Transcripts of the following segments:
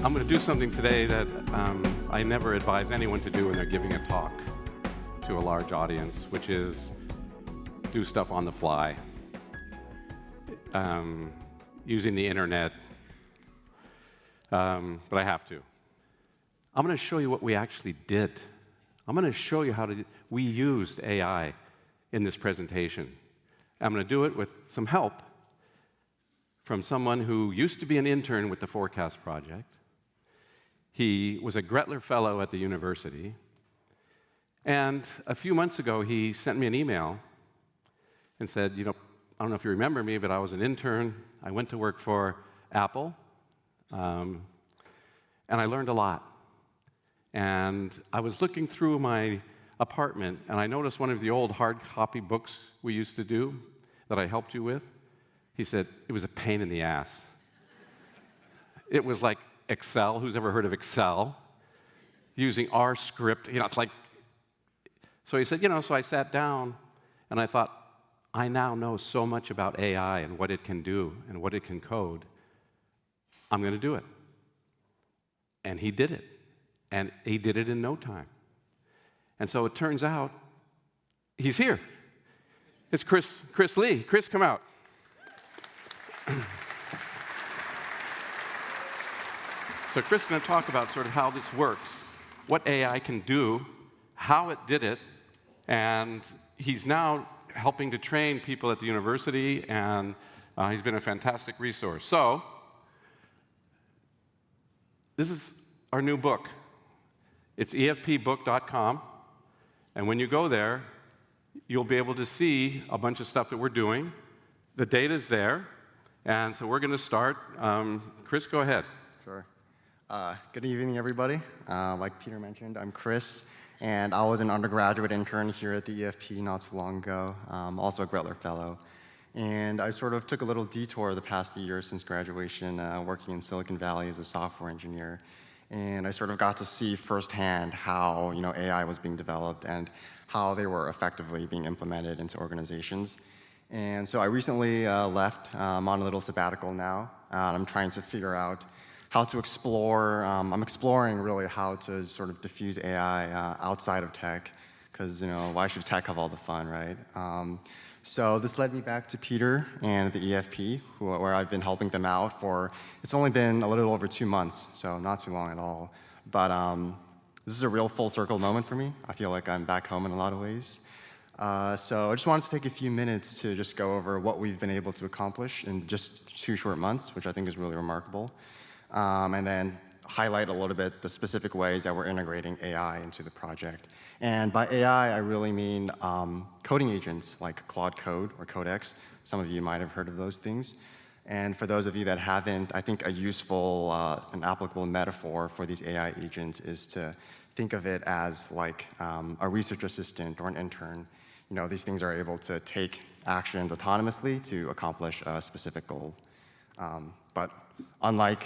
I'm going to do something today that I never advise anyone to do when they're giving a talk to a large audience, which is do stuff on the fly, using the internet, but I have to. I'm going to show you what we actually did. I'm going to show you how we used AI in this presentation. I'm going to do it with some help from someone who used to be an intern with the Forecast Project. He was a Gretler Fellow at the university, and a few months ago he sent me an email and said, I don't know if you remember me, but I was an intern. I went to work for Apple, and I learned a lot. And I was looking through my apartment, and I noticed one of the old hard copy books we used to do that I helped you with. He said, it was a pain in the ass. It was like Excel. Who's ever heard of Excel? Using R script. It's like, so he said, so I sat down, and I thought, I now know so much about AI and what it can do and what it can code. I'm going to do it. And he did it. And he did it in no time. And so it turns out he's here. It's Chris Lee. Chris, come out. So Chris is going to talk about sort of how this works, what AI can do, how it did it, and he's now helping to train people at the university, and he's been a fantastic resource. So this is our new book. It's efpbook.com, and when you go there, you'll be able to see a bunch of stuff that we're doing. The data's there, and so we're going to start. Chris, go ahead. Sure. Good evening, everybody. Like Peter mentioned, I'm Chris, and I was an undergraduate intern here at the EFP not too long ago, also a Gretler Fellow. And I sort of took a little detour the past few years since graduation, working in Silicon Valley as a software engineer. And I sort of got to see firsthand how AI was being developed and how they were effectively being implemented into organizations. And so I recently left. I'm on a little sabbatical now. I'm trying to figure out how to explore. I'm exploring really how to sort of diffuse AI outside of tech, because why should tech have all the fun, right? So this led me back to Peter and the EFP, where I've been helping them out for, it's only been a little over 2 months, so not too long at all. But this is a real full circle moment for me. I feel like I'm back home in a lot of ways. So I just wanted to take a few minutes to just go over what we've been able to accomplish in just 2 short months, which I think is really remarkable. And then highlight a little bit the specific ways that we're integrating AI into the project. And by AI, I really mean coding agents like Claude Code or Codex. Some of you might have heard of those things. And for those of you that haven't, I think a useful and applicable metaphor for these AI agents is to think of it as like a research assistant or an intern. These things are able to take actions autonomously to accomplish a specific goal. But unlike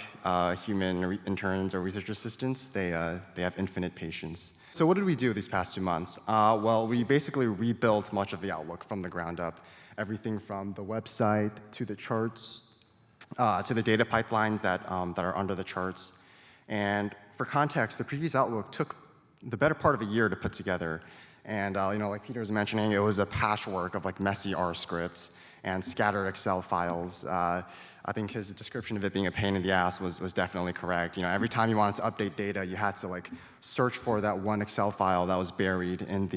human interns or research assistants, they have infinite patience. So what did we do these past 2 months? Well, we basically rebuilt much of the Outlook from the ground up. Everything from the website to the charts, to the data pipelines that are under the charts. And for context, the previous Outlook took the better part of a year to put together. And like Peter was mentioning, it was a patchwork of like messy R scripts and scattered Excel files. I think his description of it being a pain in the ass was definitely correct. Every time you wanted to update data, you had to like search for that one Excel file that was buried in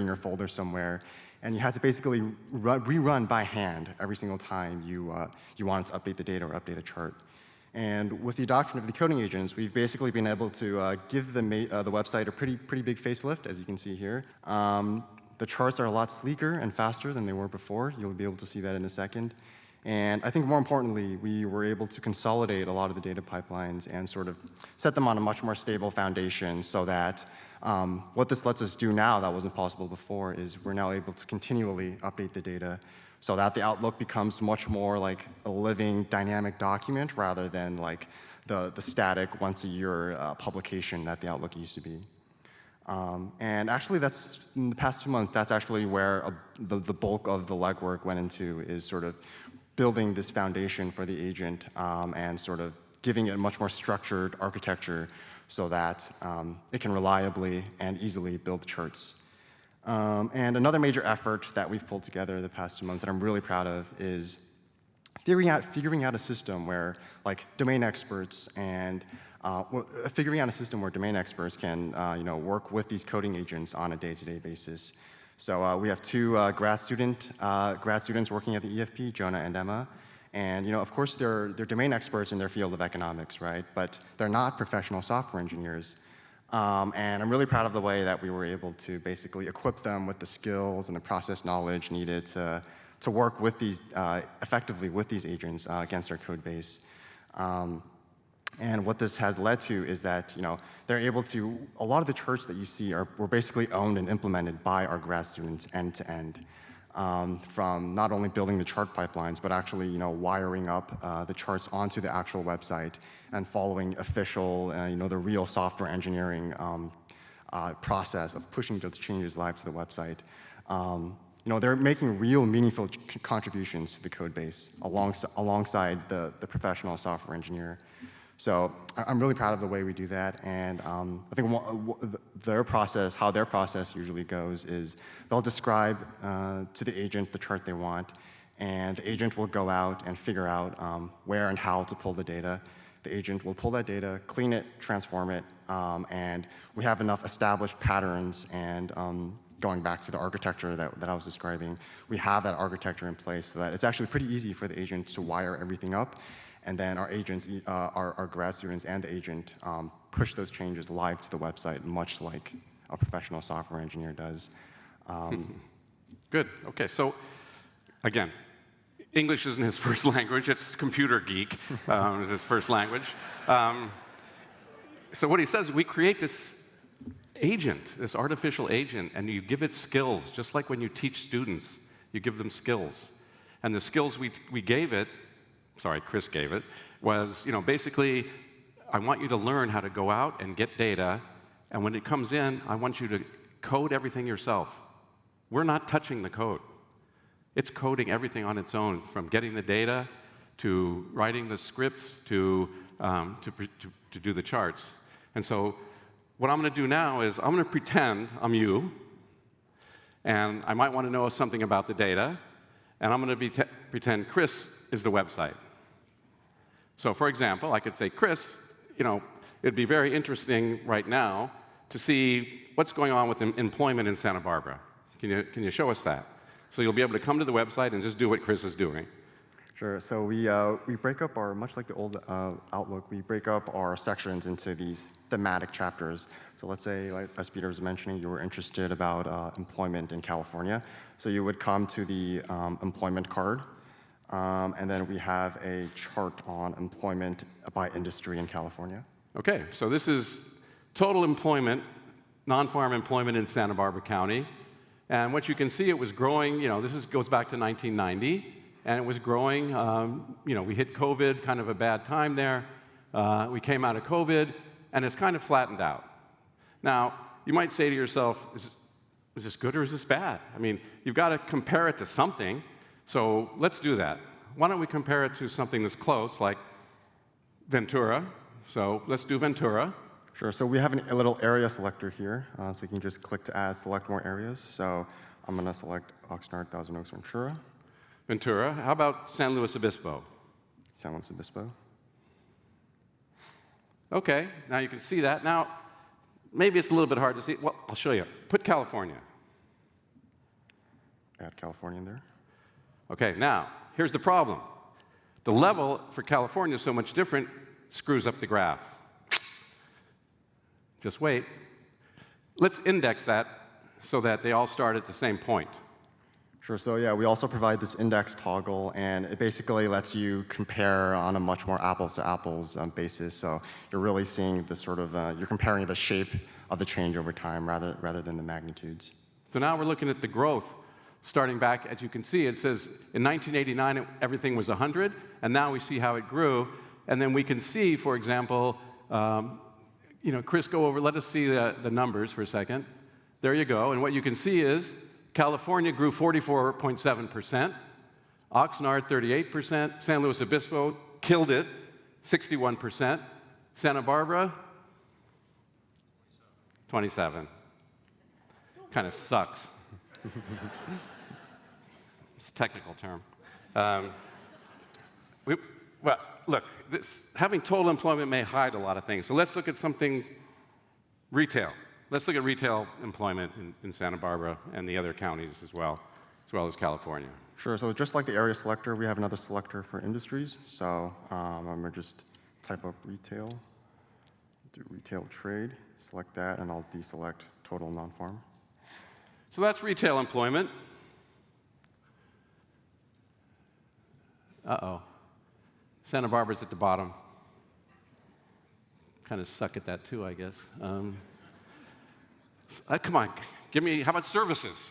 your folder somewhere, and you had to basically rerun by hand every single time you wanted to update the data or update a chart. And with the adoption of the coding agents, we've basically been able to give the website a pretty big facelift, as you can see here. The charts are a lot sleeker and faster than they were before. You'll be able to see that in a second. And I think more importantly, we were able to consolidate a lot of the data pipelines and sort of set them on a much more stable foundation so that what this lets us do now that wasn't possible before is we're now able to continually update the data so that the Outlook becomes much more like a living, dynamic document rather than like the static once-a-year publication that the Outlook used to be. And actually, that's in the past 2 months, that's actually where the bulk of the legwork went into, is sort of building this foundation for the agent and sort of giving it a much more structured architecture so that it can reliably and easily build charts. And another major effort that we've pulled together the past 2 months that I'm really proud of is figuring out a system where domain experts and figuring out a system where domain experts can work with these coding agents on a day-to-day basis. So we have two grad students working at the EFP, Jonah and Emma. And of course, they're domain experts in their field of economics, right? But they're not professional software engineers. And I'm really proud of the way that we were able to basically equip them with the skills and the process knowledge needed to work with these effectively with these agents against our code base. And what this has led to is that they're able to, a lot of the charts that you see were basically owned and implemented by our grad students end to end. From not only building the chart pipelines, but actually wiring up the charts onto the actual website and following official, the real software engineering process of pushing those changes live to the website. They're making real meaningful contributions to the code base alongside the professional software engineer. So I'm really proud of the way we do that, and I think how their process usually goes is they'll describe to the agent the chart they want, and the agent will go out and figure out where and how to pull the data. The agent will pull that data, clean it, transform it, and we have enough established patterns and going back to the architecture that I was describing, we have that architecture in place so that it's actually pretty easy for the agent to wire everything up. And then our agents, our grad students and the agent push those changes live to the website, much like a professional software engineer does. Good. OK, so again, English isn't his first language. It's computer geek is his first language. So what he says, we create this agent, this artificial agent, and you give it skills, just like when you teach students, you give them skills. And the skills we gave it, Chris gave it, was, basically, I want you to learn how to go out and get data, and when it comes in, I want you to code everything yourself. We're not touching the code. It's coding everything on its own, from getting the data to writing the scripts to do the charts. And so what I'm going to do now is I'm going to pretend I'm you, and I might want to know something about the data, and I'm going to pretend Chris is the website. So for example, I could say, Chris, it'd be very interesting right now to see what's going on with employment in Santa Barbara. Can you show us that? So you'll be able to come to the website and just do what Chris is doing. Sure. So we break up much like the old Outlook, we break up our sections into these thematic chapters. So let's say, as Peter was mentioning, you were interested about employment in California. So you would come to the employment card. And then we have a chart on employment by industry in California. OK, so this is total employment, non-farm employment in Santa Barbara County. And what you can see, it was growing. This goes back to 1990, and it was growing. We hit COVID, kind of a bad time there. We came out of COVID, and it's kind of flattened out. Now, you might say to yourself, is this good or is this bad? I mean, you've got to compare it to something. So let's do that. Why don't we compare it to something that's close, like Ventura? So let's do Ventura. Sure. So we have a little area selector here. So you can just click to add, select more areas. So I'm going to select Oxnard, Thousand Oaks, Ventura. Ventura. How about San Luis Obispo? San Luis Obispo. OK. Now you can see that. Now, maybe it's a little bit hard to see. Well, I'll show you. Put California. Add California in there. OK, now, here's the problem. The level for California is so much different, screws up the graph. Just wait. Let's index that so that they all start at the same point. Sure, so yeah, we also provide this index toggle, and it basically lets you compare on a much more apples-to-apples basis. So you're really seeing the you're comparing the shape of the change over time rather than the magnitudes. So now we're looking at the growth. Starting back, as you can see, it says in 1989, everything was 100, and now we see how it grew. And then we can see, for example, Chris, go over, let us see the numbers for a second. There you go. And what you can see is California grew 44.7%, Oxnard 38%, San Luis Obispo killed it, 61%. Santa Barbara, 27. Kind of sucks. It's a technical term. Well, look, having total employment may hide a lot of things. So let's look at something retail. Let's look at retail employment in Santa Barbara and the other counties as well as California. Sure, so just like the area selector, we have another selector for industries. So I'm gonna just type up retail, do retail trade, select that, and I'll deselect total non-farm. So that's retail employment. Uh-oh. Santa Barbara's at the bottom. Kind of suck at that too, I guess. Come on, how about services?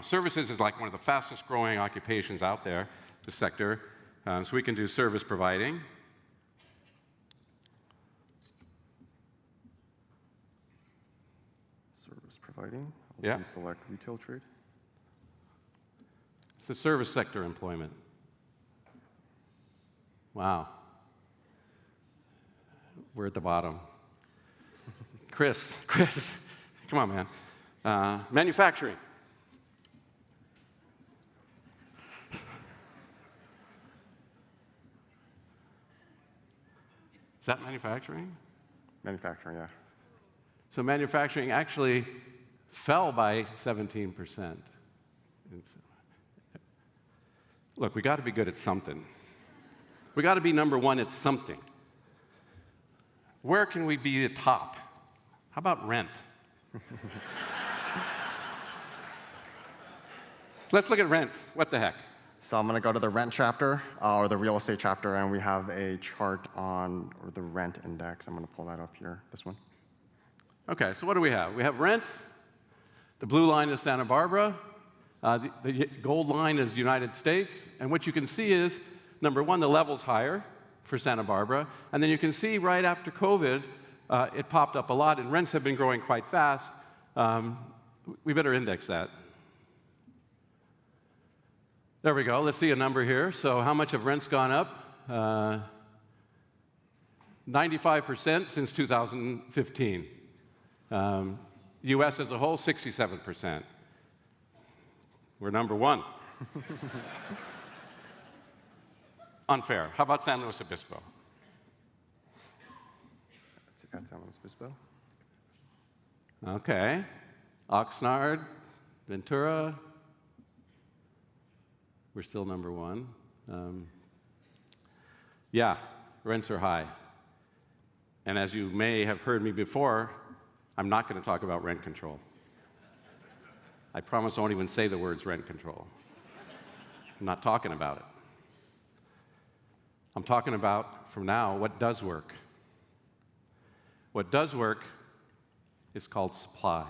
Services is like one of the fastest growing occupations out there, the sector. So we can do service providing. Service providing, Yeah. Deselect retail trade. It's the service sector employment. Wow. We're at the bottom. Chris, come on, man. Manufacturing. Is that manufacturing? Manufacturing, yeah. So manufacturing actually fell by 17%. Look, we got to be good at something. We got to be number one at something. Where can we be the top? How about rent? Let's look at rents. What the heck? So I'm going to go to the rent chapter, or the real estate chapter, and we have a chart on the rent index. I'm going to pull that up here, this one. Okay, so what do we have? We have rents. The blue line is Santa Barbara. The gold line is the United States. And what you can see is, number one, the level's higher for Santa Barbara. And then you can see right after COVID, it popped up a lot, and rents have been growing quite fast. We better index that. There we go. Let's see a number here. So how much have rents gone up? 95% since 2015. US as a whole, 67%. We're number one. Unfair. How about San Luis Obispo? That's San Luis Obispo. Okay. Oxnard, Ventura. We're still number one. Yeah, rents are high. And as you may have heard me before, I'm not going to talk about rent control. I promise I won't even say the words rent control. I'm not talking about it. I'm talking about, from now, what does work. What does work is called supply.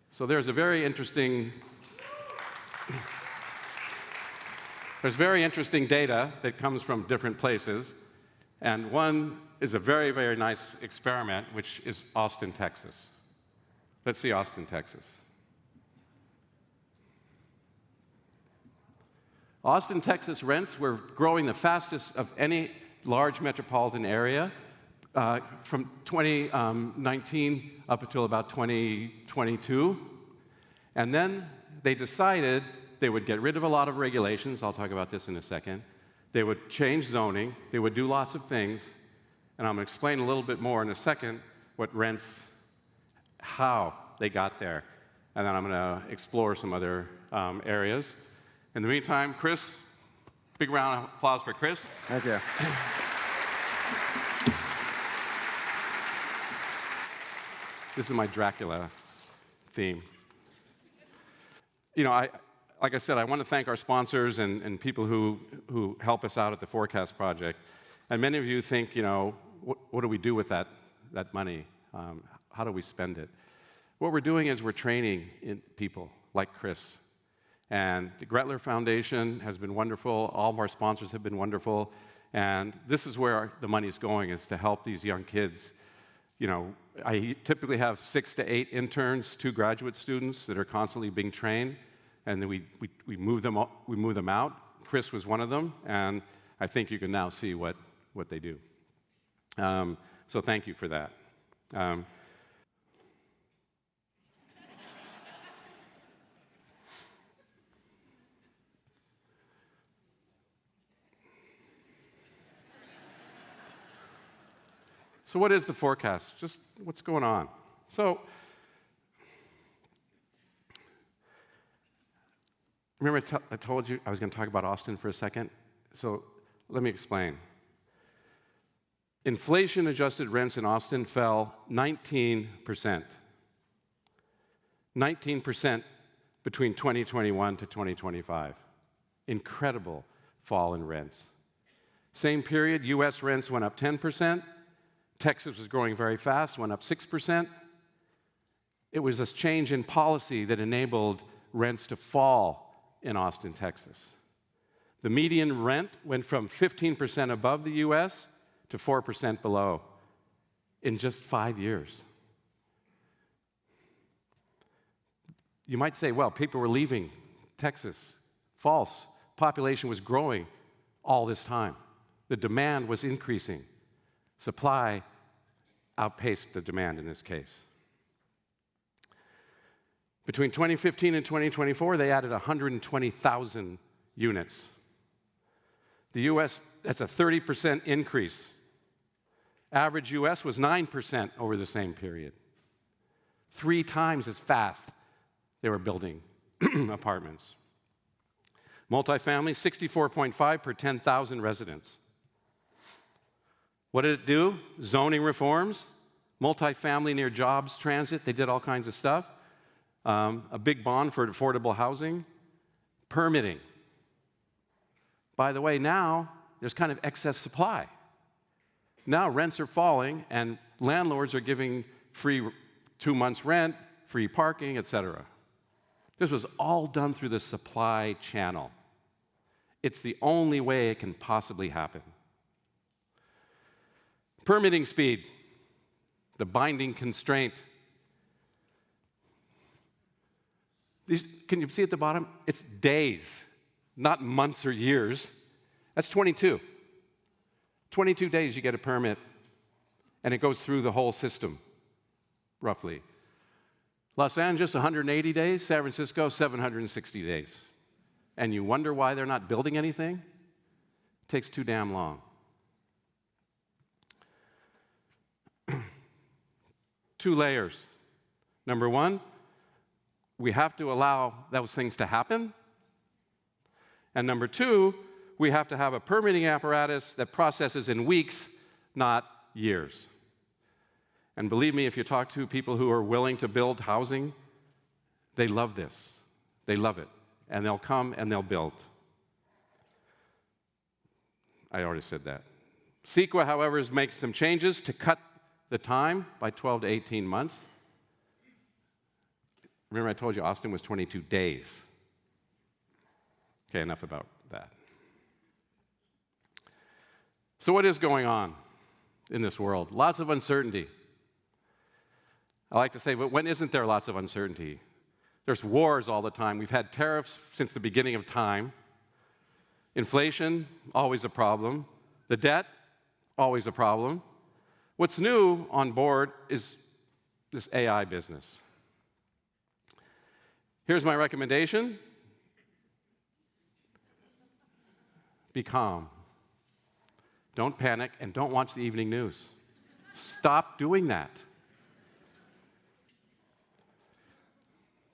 So there's very interesting data that comes from different places, and one is a very, very nice experiment, which is Austin, Texas. Let's see Austin, Texas. Austin, Texas rents were growing the fastest of any large metropolitan area from 2019 up until about 2022. And then they decided they would get rid of a lot of regulations. I'll talk about this in a second. They would change zoning. They would do lots of things. And I'm going to explain a little bit more in a second what rents, how they got there. And then I'm going to explore some other areas. In the meantime, Chris, big round of applause for Chris. Thank you. This is my Dracula theme. Like I said, I want to thank our sponsors and people who help us out at the Forecast Project. And many of you think, what do we do with that money? How do we spend it? What we're doing is we're training people like Chris. And the Gretler Foundation has been wonderful. All of our sponsors have been wonderful. And this is where the money's going, is to help these young kids. I typically have 6 to 8 interns, 2 graduate students that are constantly being trained. And then we move them out. Chris was one of them, and I think you can now see what what they do. So thank you for that. So what is the forecast? Just what's going on? So remember I told you I was going to talk about Austin for a second? So let me explain. Inflation-adjusted rents in Austin fell 19%. 19% between 2021 to 2025. Incredible fall in rents. Same period, US rents went up 10%. Texas was growing very fast, went up 6%. It was this change in policy that enabled rents to fall in Austin, Texas. The median rent went from 15% above the US to 4% below in just 5 years. You might say, well, people were leaving Texas. False. Population was growing all this time. The demand was increasing. Supply outpaced the demand in this case. Between 2015 and 2024, they added 120,000 units. The US, that's a 30% increase. Average US was 9% over the same period. 3 times as fast they were building apartments. Multifamily, 64.5 per 10,000 residents. What did it do? Zoning reforms, multifamily near jobs, transit, they did all kinds of stuff. A big bond for affordable housing, permitting. By the way, now there's kind of excess supply. Now rents are falling and landlords are giving free 2 months rent, free parking, etc. This was all done through the supply channel. It's the only way it can possibly happen. Permitting speed, the binding constraint. Can you see at the bottom? It's days, not months or years. That's 22. 22 days you get a permit, and it goes through the whole system, roughly. Los Angeles, 180 days. San Francisco, 760 days. And you wonder why they're not building anything? It takes too damn long. 2 layers. Number 1, we have to allow those things to happen. And number 2, we have to have a permitting apparatus that processes in weeks, not years. And believe me, if you talk to people who are willing to build housing, they love this. They love it. And they'll come and they'll build. I already said that. CEQA, however, is making some changes to cut the time by 12 to 18 months. Remember I told you Austin was 22 days. Okay, enough about that. So what is going on in this world? Lots of uncertainty. I like to say, but when isn't there lots of uncertainty? There's wars all the time. We've had tariffs since the beginning of time. Inflation, always a problem. The debt, always a problem. What's new on board is this AI business. Here's my recommendation. Be calm. Don't panic, and don't watch the evening news. Stop doing that.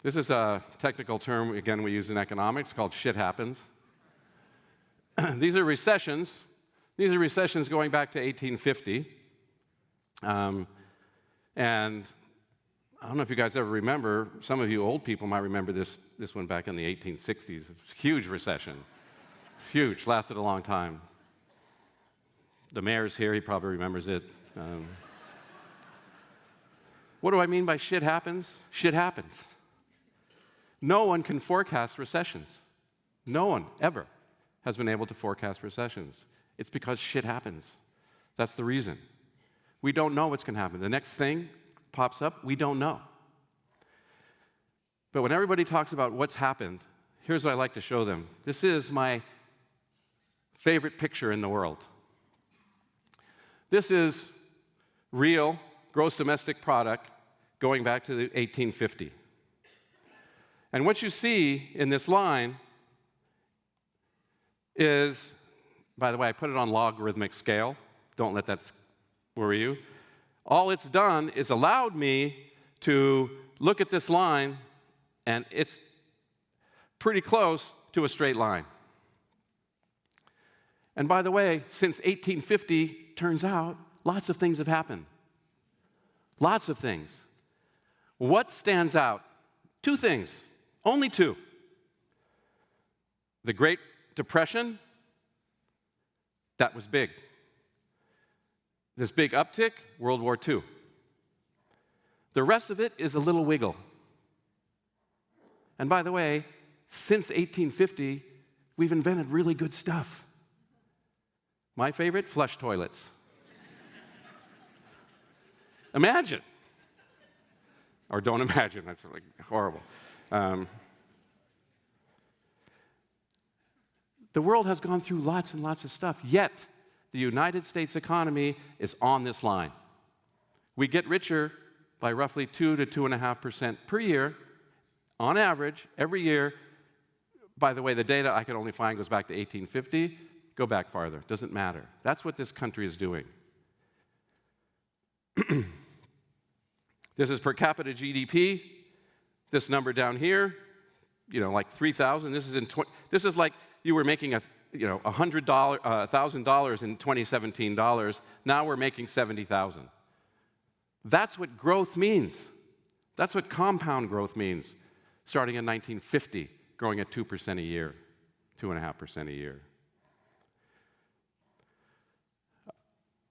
This is a technical term, again, we use in economics called shit happens. These are recessions. These are recessions going back to 1850. And I don't know if you guys ever remember, some of you old people might remember this one back in the 1860s. It's a huge recession. Huge, lasted a long time. The mayor's here, he probably remembers it. What do I mean by shit happens? Shit happens. No one can forecast recessions. No one, ever, has been able to forecast recessions. It's because shit happens. That's the reason. We don't know what's going to happen. The next thing pops up, we don't know. But when everybody talks about what's happened, here's what I like to show them. This is my favorite picture in the world. This is real gross domestic product going back to the 1850. And what you see in this line is, by the way, I put it on logarithmic scale. Don't let that worry you. All it's done is allowed me to look at this line, and it's pretty close to a straight line. And by the way, since 1850, turns out lots of things have happened. Lots of things. What stands out? Two things, only two. The Great Depression, that was big. This big uptick, World War II. The rest of it is a little wiggle. And by the way, since 1850, we've invented really good stuff. My favorite, flush toilets. Imagine. Or don't imagine, that's like horrible. The world has gone through lots and lots of stuff, yet the United States economy is on this line. We get richer by roughly 2 to 2.5% per year, on average, every year. By the way, the data I can only find goes back to 1850. Go back farther, doesn't matter. That's what this country is doing. This is per capita GDP. This number down here, like 3,000. This is like you were making $1,000 in 2017 dollars. Now we're making 70,000. That's what growth means. That's what compound growth means. Starting in 1950, growing at 2% a year, 2.5% a year.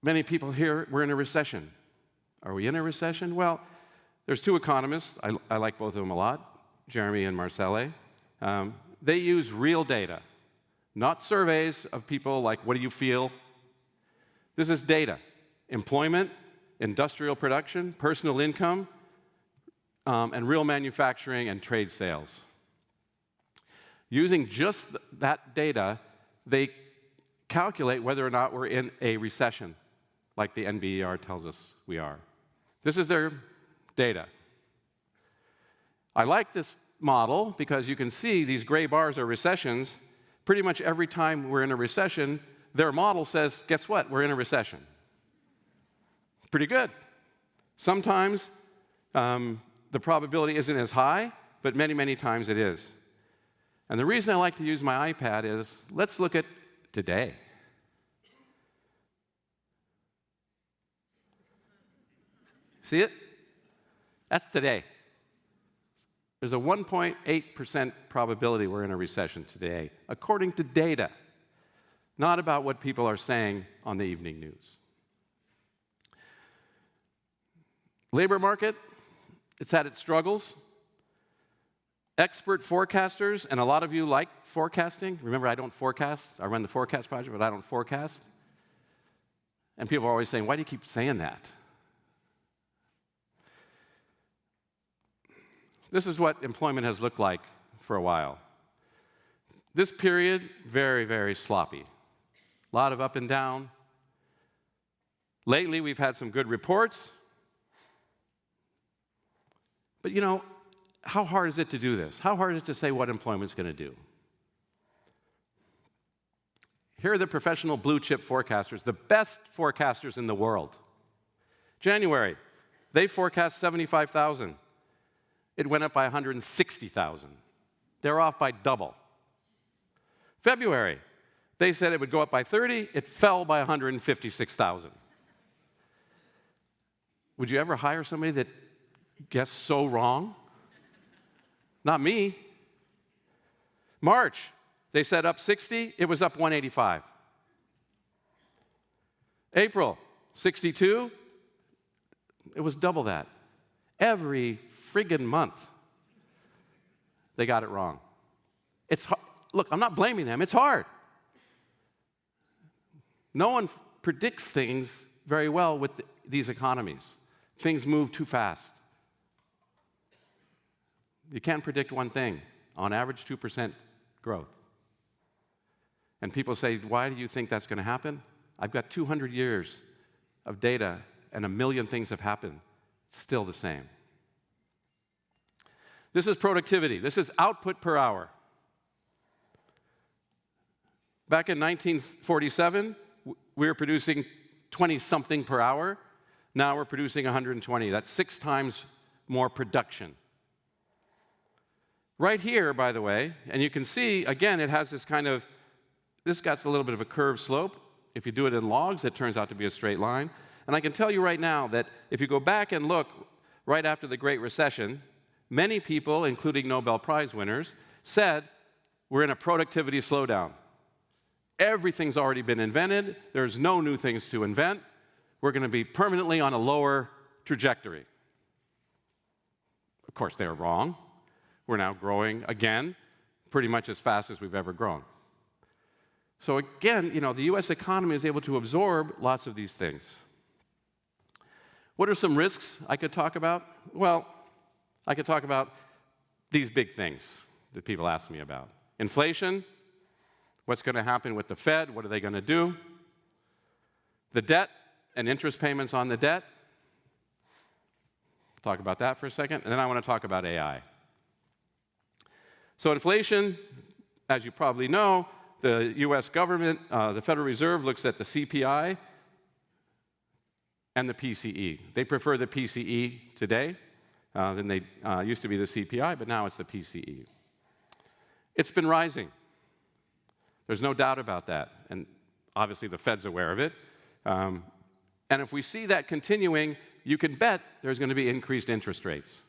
Many people here, we're in a recession. Are we in a recession? Well, there's two economists. I like both of them a lot, Jeremy and Marcelle. They use real data, not surveys of people like, what do you feel? This is data. Employment, industrial production, personal income, and real manufacturing and trade sales. Using just that data, they calculate whether or not we're in a recession, like the NBER tells us we are. This is their data. I like this model because you can see these gray bars are recessions. Pretty much every time we're in a recession, their model says, guess what? We're in a recession. Pretty good. Sometimes the probability isn't as high, but many, many times it is. And the reason I like to use my iPad is, let's look at today. See it? That's today. There's a 1.8% probability we're in a recession today, according to data, not about what people are saying on the evening news. Labor market, it's had its struggles. Expert forecasters, and a lot of you like forecasting. Remember, I don't forecast. I run the forecast project, but I don't forecast. And people are always saying, why do you keep saying that? This is what employment has looked like for a while. This period, very, very sloppy. A lot of up and down. Lately, we've had some good reports. But how hard is it to do this? How hard is it to say what employment's going to do? Here are the professional blue chip forecasters, the best forecasters in the world. January, they forecast 75,000. It went up by 160,000. They're off by double. February, they said it would go up by 30. It fell by 156,000. Would you ever hire somebody that guessed so wrong? Not me. March, they said up 60. It was up 185. April, 62. It was double that. Every friggin' month, they got it wrong. It's hard. Look, I'm not blaming them. It's hard. No one predicts things very well with these economies. Things move too fast. You can't predict one thing. On average, 2% growth. And people say, why do you think that's going to happen? I've got 200 years of data and a million things have happened, still the same. This is productivity. This is output per hour. Back in 1947, we were producing 20-something per hour. Now we're producing 120. That's 6 times more production. Right here, by the way, and you can see, again, it has this kind of, this got a little bit of a curved slope. If you do it in logs, it turns out to be a straight line. And I can tell you right now that if you go back and look right after the Great Recession, many people, including Nobel Prize winners, said we're in a productivity slowdown. Everything's already been invented. There's no new things to invent. We're going to be permanently on a lower trajectory. Of course, they're wrong. We're now growing again, pretty much as fast as we've ever grown. So again, the U.S. economy is able to absorb lots of these things. What are some risks I could talk about? Well, I could talk about these big things that people ask me about. Inflation, what's going to happen with the Fed, what are they going to do? The debt and interest payments on the debt. Talk about that for a second, and then I want to talk about AI. So inflation, as you probably know, the U.S. government, the Federal Reserve, looks at the CPI and the PCE. They prefer the PCE today than they used to be the CPI, but now it's the PCE. It's been rising. There's no doubt about that, and obviously the Fed's aware of it. And if we see that continuing, you can bet there's going to be increased interest rates,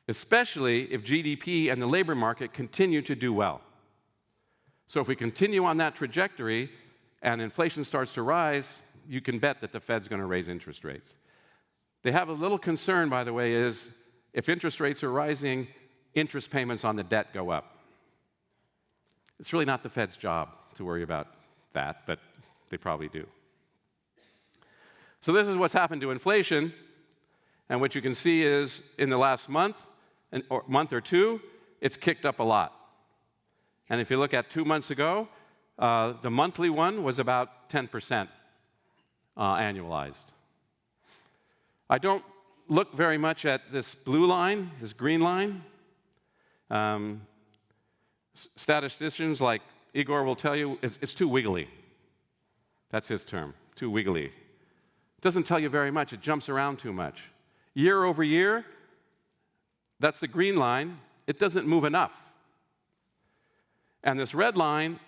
especially if GDP and the labor market continue to do well. So if we continue on that trajectory and inflation starts to rise, you can bet that the Fed's going to raise interest rates. They have a little concern, by the way, is if interest rates are rising, interest payments on the debt go up. It's really not the Fed's job to worry about that, but they probably do. So this is what's happened to inflation, and what you can see is in the last month, or month or two, it's kicked up a lot. And if you look at 2 months ago, the monthly one was about 10% annualized. I don't look very much at this blue line, this green line. Statisticians like Igor will tell you it's too wiggly. That's his term, too wiggly. It doesn't tell you very much. It jumps around too much. Year over year, that's the green line. It doesn't move enough. And this red line,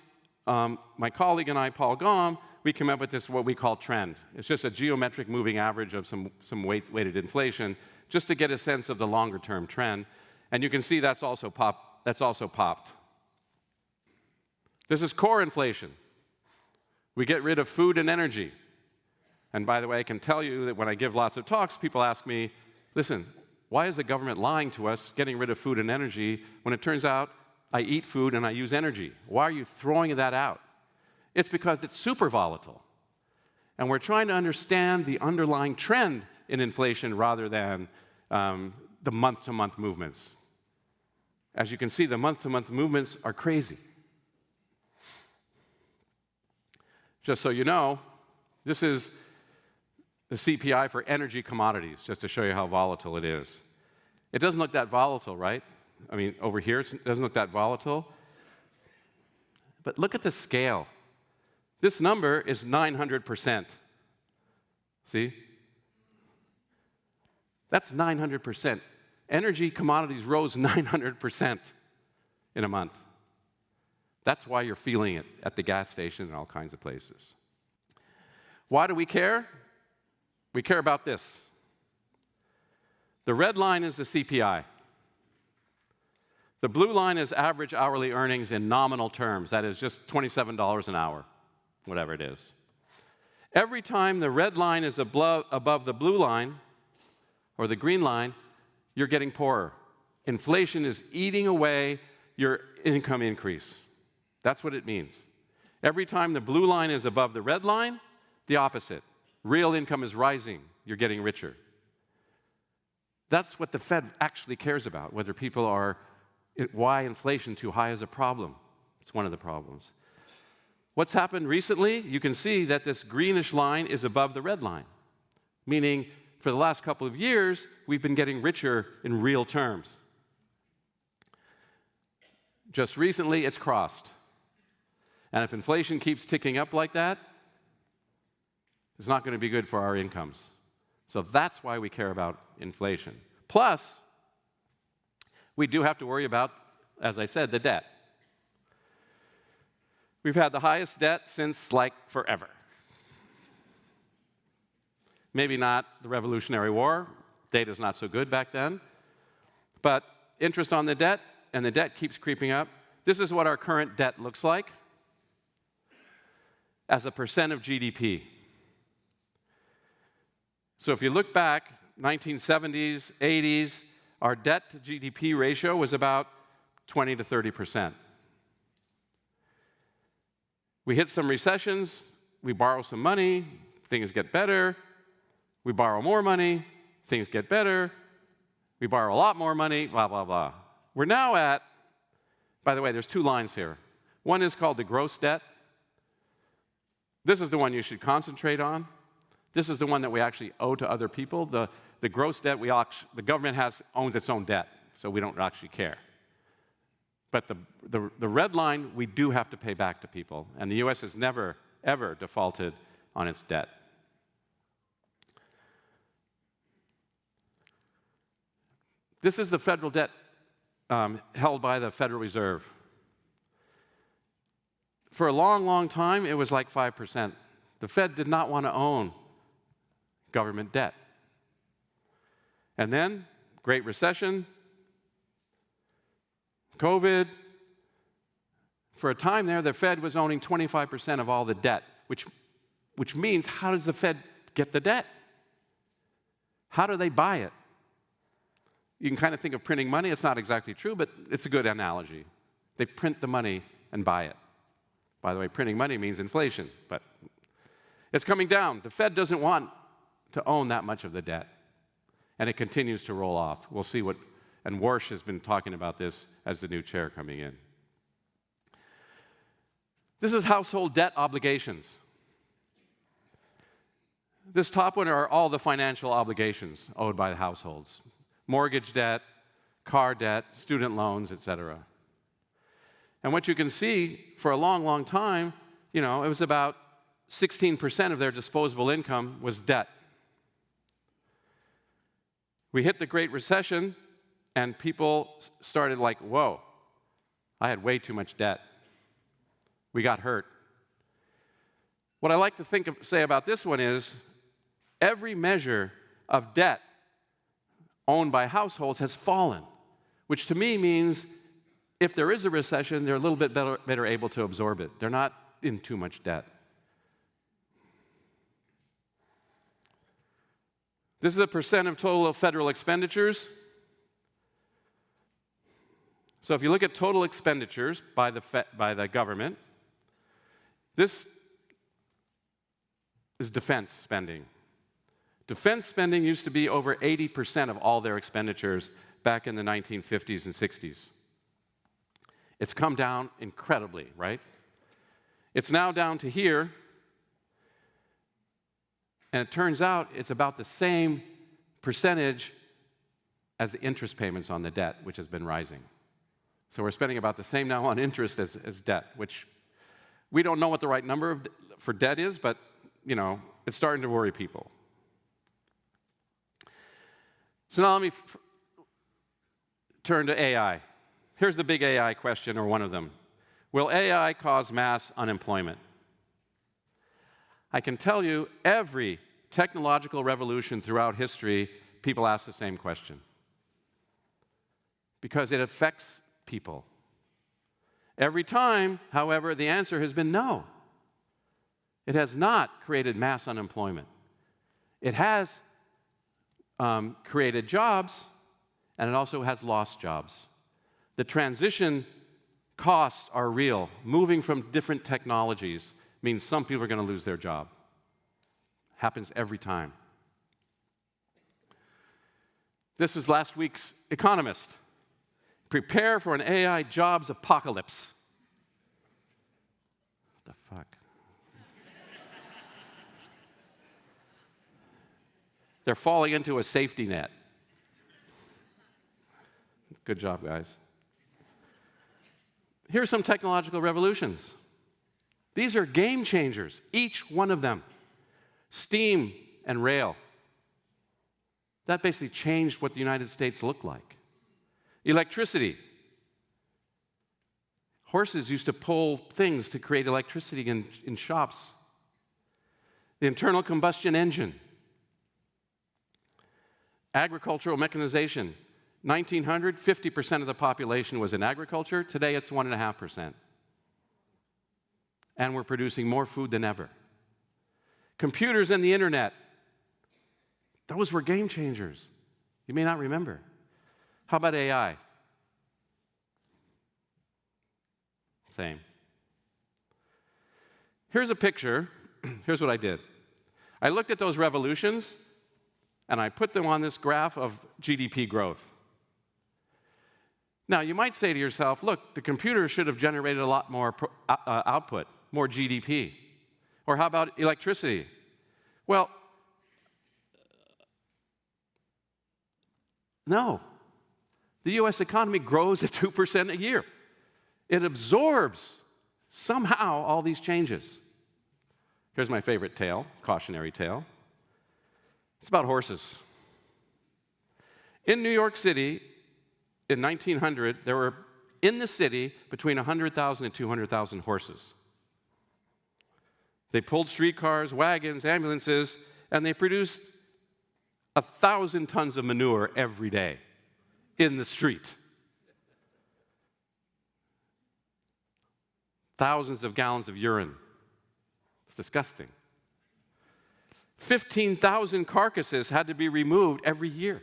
my colleague and I, Paul Gaume, we came up with this, what we call trend. It's just a geometric moving average of some weighted inflation, just to get a sense of the longer-term trend. And you can see that's also popped. This is core inflation. We get rid of food and energy. And by the way, I can tell you that when I give lots of talks, people ask me, listen, why is the government lying to us, getting rid of food and energy, when it turns out I eat food and I use energy? Why are you throwing that out? It's because it's super volatile. And we're trying to understand the underlying trend in inflation rather than the month-to-month movements. As you can see, the month-to-month movements are crazy. Just so you know, this is the CPI for energy commodities, just to show you how volatile it is. It doesn't look that volatile, right? I mean, over here, it doesn't look that volatile. But look at the scale. This number is 900%. See? That's 900%. Energy commodities rose 900% in a month. That's why you're feeling it at the gas station and all kinds of places. Why do we care? We care about this. The red line is the CPI. The blue line is average hourly earnings in nominal terms. That is just $27 an hour, whatever it is. Every time the red line is above the blue line or the green line, you're getting poorer. Inflation is eating away your income increase. That's what it means. Every time the blue line is above the red line, the opposite. Real income is rising. You're getting richer. That's what the Fed actually cares about, whether people are, why inflation too high is a problem. It's one of the problems. What's happened recently? You can see that this greenish line is above the red line, meaning for the last couple of years, we've been getting richer in real terms. Just recently, it's crossed. And if inflation keeps ticking up like that, it's not going to be good for our incomes. So that's why we care about inflation. Plus, we do have to worry about, as I said, the debt. We've had the highest debt since, like, forever. Maybe not the Revolutionary War. Data's not so good back then. But interest on the debt, and the debt keeps creeping up. This is what our current debt looks like as a percent of GDP. So if you look back, 1970s, 80s, our debt to GDP ratio was about 20 to 30%. We hit some recessions, we borrow some money, things get better. We borrow more money, things get better. We borrow a lot more money, blah, blah, blah. We're now at, by the way, there's two lines here. One is called the gross debt. This is the one you should concentrate on. This is the one that we actually owe to other people. The gross debt, the government owns its own debt, so we don't actually care. But the red line, we do have to pay back to people, and the US has never, ever defaulted on its debt. This is the federal debt held by the Federal Reserve. For a long, long time, it was like 5%. The Fed did not want to own government debt. And then, Great Recession, COVID. For a time there, the Fed was owning 25% of all the debt, which means, how does the Fed get the debt? How do they buy it? You can kind of think of printing money. It's not exactly true, but it's a good analogy. They print the money and buy it. By the way, printing money means inflation, but it's coming down. The Fed doesn't want to own that much of the debt, and it continues to roll off. We'll see what, and Warsh has been talking about this as the new chair coming in. This is household debt obligations. This top one are all the financial obligations owed by the households. Mortgage debt, car debt, student loans, etc. And what you can see, for a long, long time, it was about 16% of their disposable income was debt. We hit the Great Recession, and people started like, whoa, I had way too much debt. We got hurt. What I like to say about this one is, every measure of debt owned by households has fallen, which to me means if there is a recession, they're a little bit better able to absorb it. They're not in too much debt. This is a percent of total federal expenditures. So if you look at total expenditures by the government, this is defense spending. Defense spending used to be over 80% of all their expenditures back in the 1950s and 60s. It's come down incredibly, right? It's now down to here, and it turns out it's about the same percentage as the interest payments on the debt, which has been rising. So we're spending about the same now on interest as debt, which we don't know what the right number for debt is, but it's starting to worry people. So now let me turn to AI. Here's the big AI question, or one of them. Will AI cause mass unemployment? I can tell you, every technological revolution throughout history, people ask the same question. Because it affects people. Every time, however, the answer has been no. It has not created mass unemployment. It has created jobs, and it also has lost jobs. The transition costs are real. Moving from different technologies means some people are going to lose their job. Happens every time. This is last week's Economist. Prepare for an AI jobs apocalypse. What the fuck? They're falling into a safety net. Good job, guys. Here's some technological revolutions. These are game changers, each one of them. Steam and rail. That basically changed what the United States looked like. Electricity. Horses used to pull things to create electricity in shops. The internal combustion engine. Agricultural mechanization. 1900, 50% of the population was in agriculture. Today, it's 1.5%. And we're producing more food than ever. Computers and the internet. Those were game changers. You may not remember. How about AI? Same. Here's a picture. Here's what I did. I looked at those revolutions, and I put them on this graph of GDP growth. Now, you might say to yourself, look, the computer should have generated a lot more output, more GDP. Or how about electricity? Well, no. The US economy grows at 2% a year. It absorbs somehow all these changes. Here's my favorite tale, cautionary tale. It's about horses. In New York City, in 1900, there were in the city between 100,000 and 200,000 horses. They pulled streetcars, wagons, ambulances, and they produced 1,000 tons of manure every day in the street. Thousands of gallons of urine. It's disgusting. 15,000 carcasses had to be removed every year.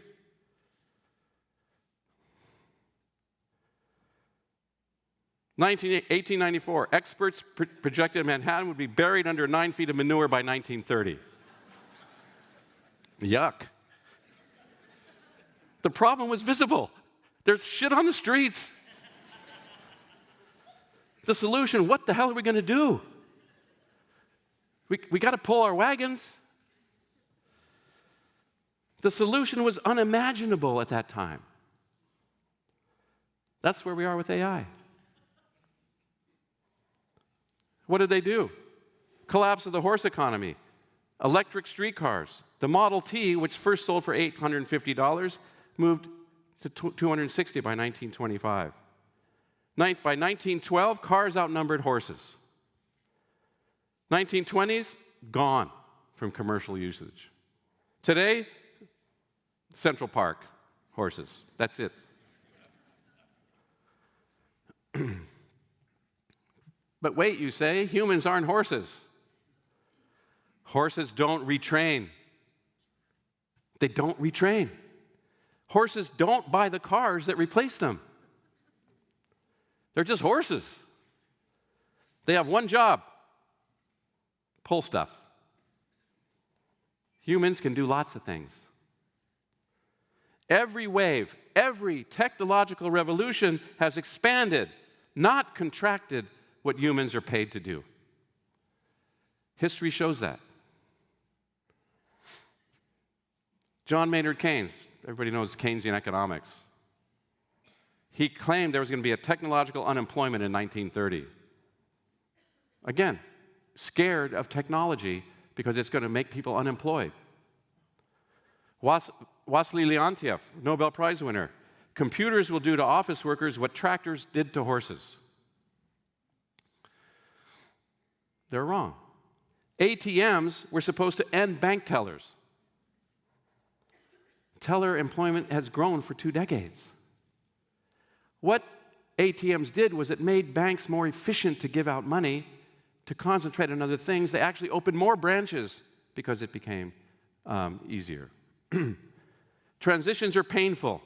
In 1894, experts projected Manhattan would be buried under 9 feet of manure by 1930. Yuck. The problem was visible. There's shit on the streets. The solution, what the hell are we going to do? We got to pull our wagons. The solution was unimaginable at that time. That's where we are with AI. What did they do? Collapse of the horse economy. Electric streetcars. The Model T, which first sold for $850, moved to $260 by 1925. By 1912, cars outnumbered horses. 1920s, gone from commercial usage. Today, Central Park, horses. That's it. But wait, you say, humans aren't horses. Horses don't retrain. They don't retrain. Horses don't buy the cars that replace them. They're just horses. They have one job: pull stuff. Humans can do lots of things. Every wave, every technological revolution has expanded, not contracted, what humans are paid to do. History shows that. John Maynard Keynes, everybody knows Keynesian economics. He claimed there was going to be a technological unemployment in 1930. Again, scared of technology because it's going to make people unemployed. Wassily Leontief, Nobel Prize winner, computers will do to office workers what tractors did to horses. They're wrong. ATMs were supposed to end bank tellers. Teller employment has grown for 2 decades. What ATMs did was it made banks more efficient to give out money, to concentrate on other things. They actually opened more branches because it became easier. Transitions are painful.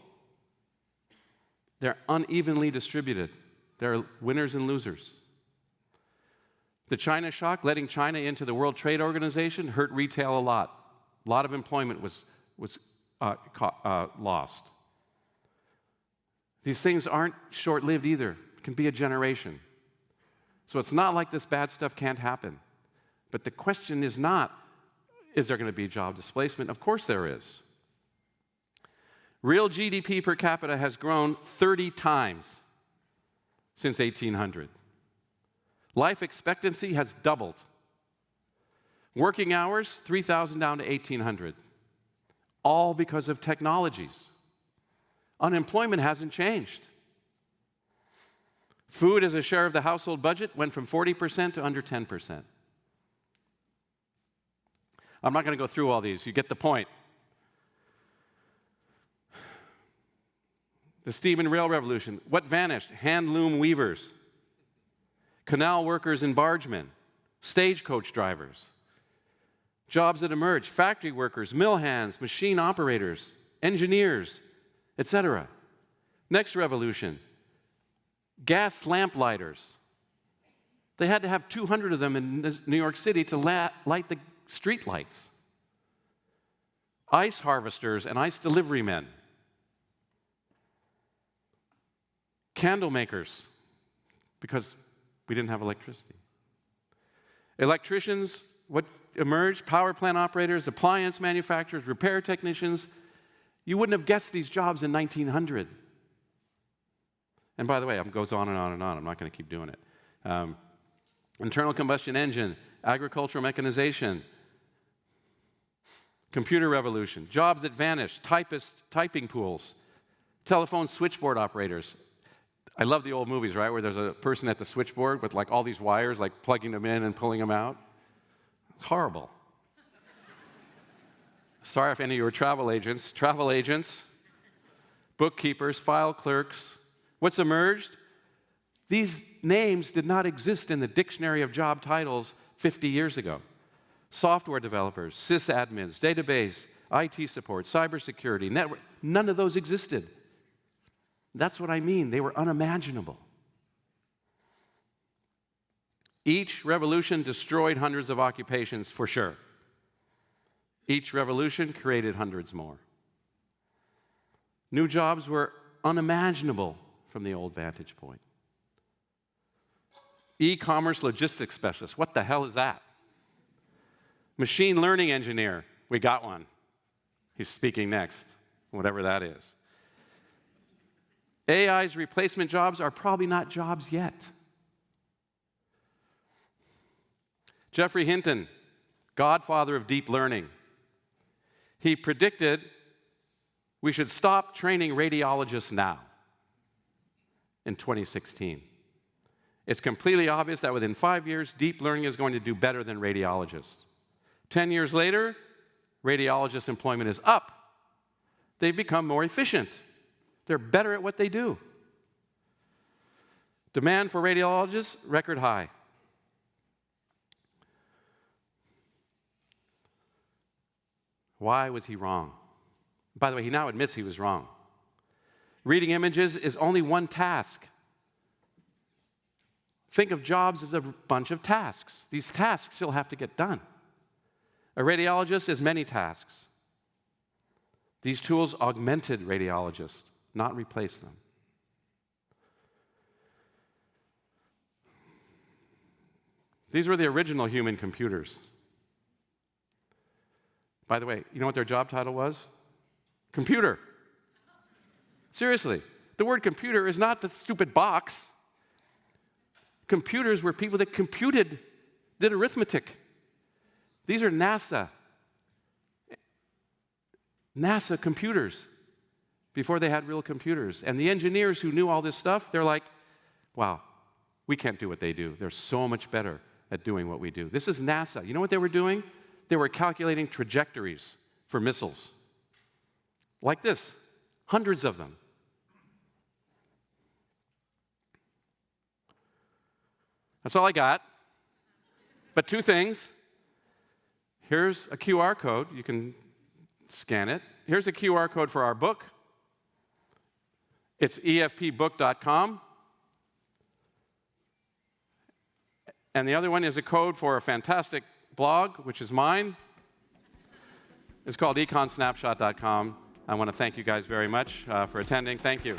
They're unevenly distributed. There are winners and losers. The China shock, letting China into the World Trade Organization, hurt retail a lot. A lot of employment was lost. These things aren't short-lived either. It can be a generation. So it's not like this bad stuff can't happen. But the question is not, Is there going to be job displacement? Of course there is. Real GDP per capita has grown 30 times since 1800. Life expectancy has doubled. Working hours, 3,000 down to 1,800. All because of technologies. Unemployment hasn't changed. Food as a share of the household budget went from 40% to under 10%. I'm not going to go through all these. You get the point. The steam and rail revolution. What vanished? Hand loom weavers, canal workers and bargemen, stagecoach drivers. Jobs that emerged, factory workers, mill hands, machine operators, engineers, etc. Next revolution, gas lamp lighters. They had to have 200 of them in New York City to light the street lights. Ice harvesters and ice delivery men. Candle makers, because we didn't have electricity. Electricians, what emerged? Power plant operators, appliance manufacturers, repair technicians. You wouldn't have guessed these jobs in 1900. And by the way, it goes on and on and on. I'm not going to keep doing it. Internal combustion engine, agricultural mechanization, computer revolution, jobs that vanished, typists, typing pools, telephone switchboard operators. I love the old movies, right, where there's a person at the switchboard with like all these wires, like plugging them in and pulling them out. Horrible. Sorry if any of you are travel agents, bookkeepers, file clerks. What's emerged? These names did not exist in the dictionary of job titles 50 years ago. Software developers, sysadmins, database, IT support, cybersecurity, network, none of those existed. That's what I mean. They were unimaginable. Each revolution destroyed hundreds of occupations for sure. Each revolution created hundreds more. New jobs were unimaginable from the old vantage point. E-commerce logistics specialist. What the hell is that? Machine learning engineer. We got one. He's speaking next, whatever that is. AI's replacement jobs are probably not jobs yet. Geoffrey Hinton, godfather of deep learning, he predicted we should stop training radiologists now in 2016. It's completely obvious that within 5 years, deep learning is going to do better than radiologists. 10 years later, radiologist employment is up. They've become more efficient. They're better at what they do. Demand for radiologists, record high. Why was he wrong? By the way, he now admits he was wrong. Reading images is only one task. Think of jobs as a bunch of tasks. These tasks still have to get done. A radiologist is many tasks. These tools augmented radiologists, not replaced them. These were the original human computers. By the way, you know what their job title was? Computer. Seriously, the word computer is not the stupid box. Computers were people that computed, did arithmetic. These are NASA computers before they had real computers. And the engineers who knew all this stuff, they're like, wow, we can't do what they do. They're so much better at doing what we do. This is NASA. You know what they were doing? They were calculating trajectories for missiles. Like this, hundreds of them. That's all I got. But two things. Here's a QR code. You can scan it. Here's a QR code for our book. It's efpbook.com. And the other one is a code for a fantastic blog, which is mine. It's called econsnapshot.com. I want to thank you guys very much for attending. Thank you.